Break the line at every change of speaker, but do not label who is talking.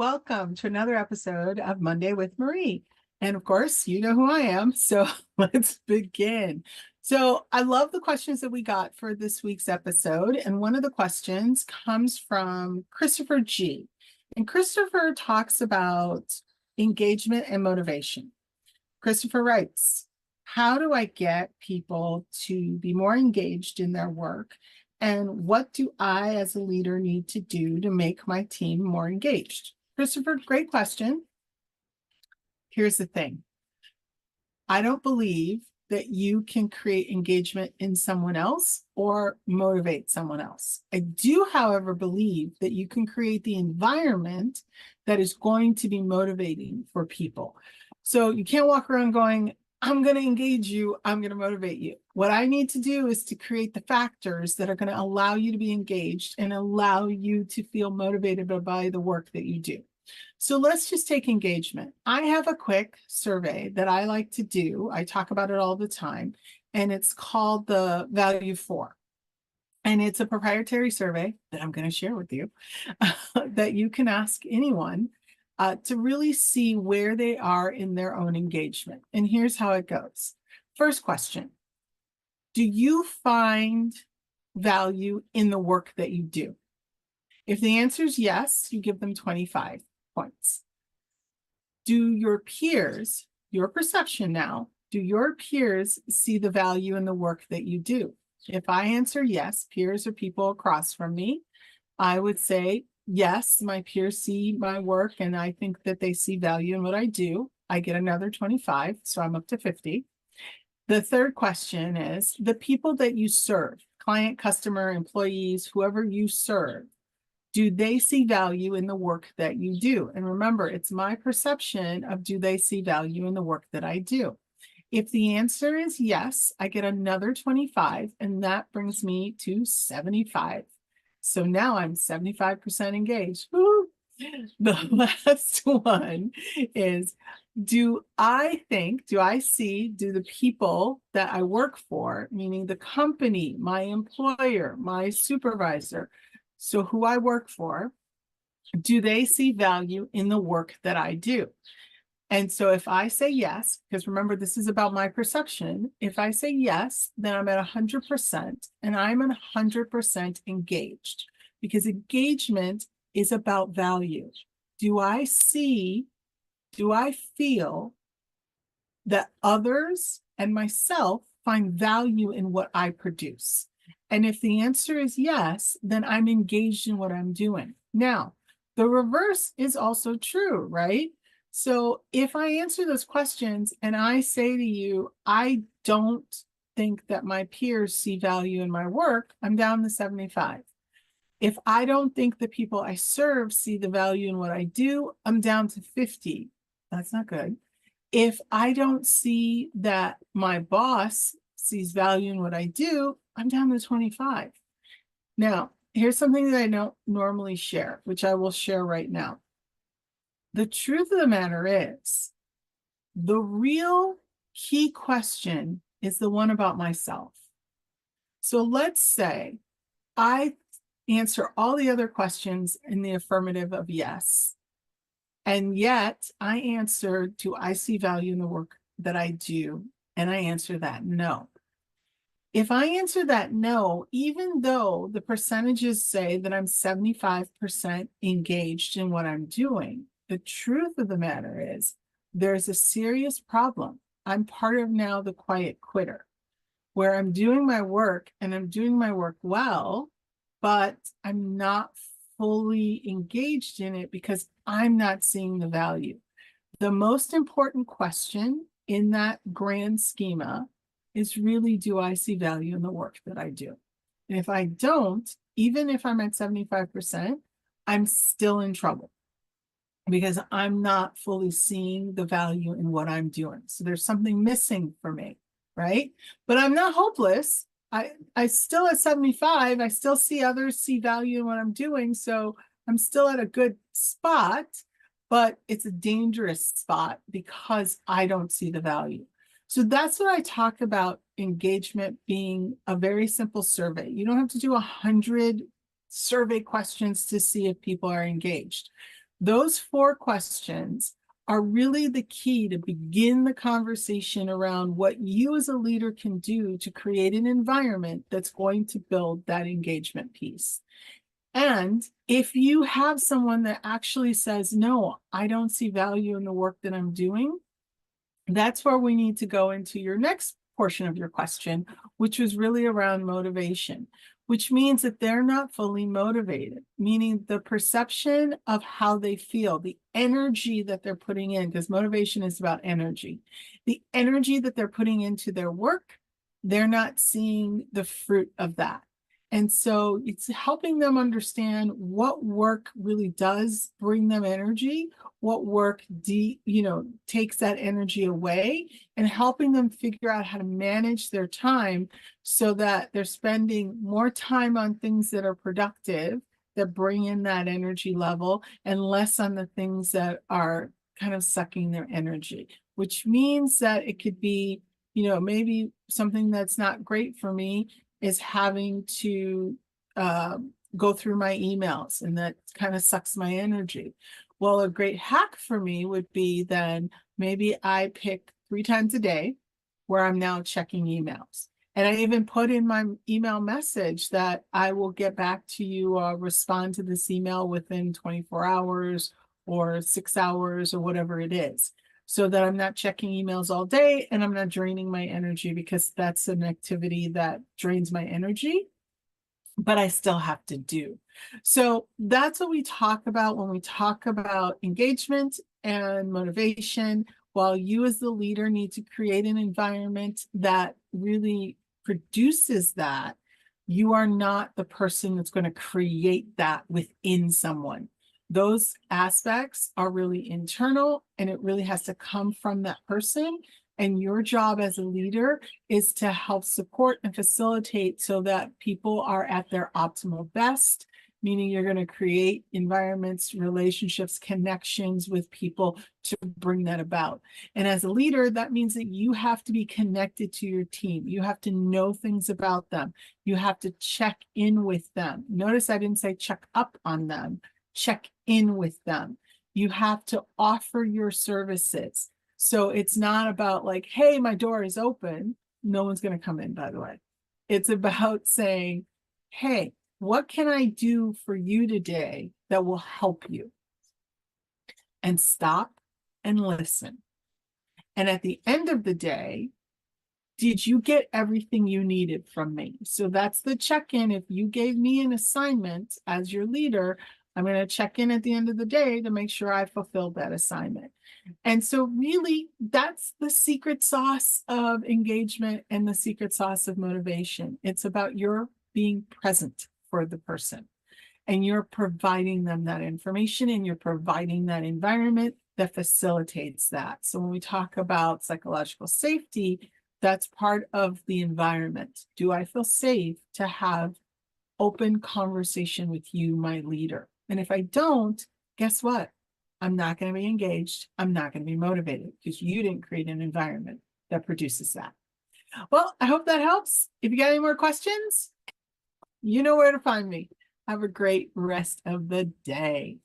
Welcome to another episode of Monday with Marie. And of course, you know who I am, so let's begin. So I love the questions that we got for this week's episode. And one of the questions comes from Christopher G. And Christopher talks about engagement and motivation. Christopher writes, how do I get people to be more engaged in their work? And what do I, as a leader, need to do to make my team more engaged? Christopher, great question. Here's the thing. I don't believe that you can create engagement in someone else or motivate someone else. I do, however, believe that you can create the environment that is going to be motivating for people. So you can't walk around going, I'm going to engage you, I'm going to motivate you. What I need to do is to create the factors that are going to allow you to be engaged and allow you to feel motivated by the work that you do. So let's just take engagement. I have a quick survey that I like to do. I talk about it all the time, and it's called the Value 4. And it's a proprietary survey that I'm going to share with you that you can ask anyone to really see where they are in their own engagement. And here's how it goes. First question, do you find value in the work that you do? If the answer is yes, you give them 25 points. Do your peers, your perception now, do your peers see the value in the work that you do? If I answer yes, peers are people across from me, I would say, yes, my peers see my work and I think that they see value in what I do. I get another 25, so I'm up to 50. The third question is the people that you serve, client, customer, employees, whoever you serve, do they see value in the work that you do? And remember, it's my perception of do they see value in the work that I do? If the answer is yes, I get another 25, and that brings me to 75. So now I'm 75% engaged. Woo! The last one is, do the people that I work for, meaning the company, my employer, my supervisor, so who I work for, do they see value in the work that I do? And so if I say yes, because remember, this is about my perception. If I say yes, then I'm at 100% and I'm 100% engaged because engagement is about value. Do I feel that others and myself find value in what I produce? And if the answer is yes, then I'm engaged in what I'm doing. Now, the reverse is also true, right? So if I answer those questions and I say to you, I don't think that my peers see value in my work, I'm down to 75. If I don't think the people I serve see the value in what I do, I'm down to 50. That's not good. If I don't see that my boss sees value in what I do, I'm down to 25. Now, here's something that I don't normally share, which I will share right now. The truth of the matter is, the real key question is the one about myself. So let's say I answer all the other questions in the affirmative of yes. And yet I answer, do I see value in the work that I do? And I answer that no. If I answer that no, even though the percentages say that I'm 75% engaged in what I'm doing, the truth of the matter is there's a serious problem. I'm part of now the quiet quitter, where I'm doing my work and I'm doing my work well, but I'm not fully engaged in it because I'm not seeing the value. The most important question in that grand schema is really, do I see value in the work that I do? And if I don't, even if I'm at 75%, I'm still in trouble because I'm not fully seeing the value in what I'm doing. So there's something missing for me, right? But I'm not hopeless. I still at 75, I still see others see value in what I'm doing. So I'm still at a good spot, but it's a dangerous spot because I don't see the value. So that's what I talk about engagement being a very simple survey. You don't have to do 100 survey questions to see if people are engaged. Those 4 questions are really the key to begin the conversation around what you as a leader can do to create an environment that's going to build that engagement piece. And if you have someone that actually says, no, I don't see value in the work that I'm doing, that's where we need to go into your next portion of your question, which was really around motivation, which means that they're not fully motivated, meaning the perception of how they feel, the energy that they're putting in, because motivation is about energy, the energy that they're putting into their work, they're not seeing the fruit of that. And so it's helping them understand what work really does bring them energy, what work takes that energy away, and helping them figure out how to manage their time so that they're spending more time on things that are productive, that bring in that energy level, and less on the things that are kind of sucking their energy, which means that it could be, maybe something that's not great for me is having to go through my emails, and that kind of sucks my energy. Well, a great hack for me would be then maybe I pick 3 times a day where I'm now checking emails. And I even put in my email message that I will get back to you, respond to this email within 24 hours or 6 hours or whatever it is, so that I'm not checking emails all day and I'm not draining my energy, because that's an activity that drains my energy, but I still have to do. So that's what we talk about when we talk about engagement and motivation. While you as the leader need to create an environment that really produces that, you are not the person that's going to create that within someone. Those aspects are really internal, and it really has to come from that person. And your job as a leader is to help support and facilitate so that people are at their optimal best, meaning you're going to create environments, relationships, connections with people to bring that about. And as a leader, that means that you have to be connected to your team. You have to know things about them. You have to check in with them. Notice I didn't say check up on them. Check in with them. You have to offer your services. So it's not about like, hey, my door is open. No one's going to come in, by the way. It's about saying, hey, what can I do for you today that will help you? And stop and listen. And at the end of the day, did you get everything you needed from me? So that's the check-in. If you gave me an assignment as your leader, I'm going to check in at the end of the day to make sure I fulfilled that assignment. And so really, that's the secret sauce of engagement and the secret sauce of motivation. It's about your being present for the person, and you're providing them that information, and you're providing that environment that facilitates that. So when we talk about psychological safety, that's part of the environment. Do I feel safe to have open conversation with you, my leader? And if I don't, guess what? I'm not going to be engaged. I'm not going to be motivated, because you didn't create an environment that produces that. Well, I hope that helps. If you got any more questions, you know where to find me. Have a great rest of the day.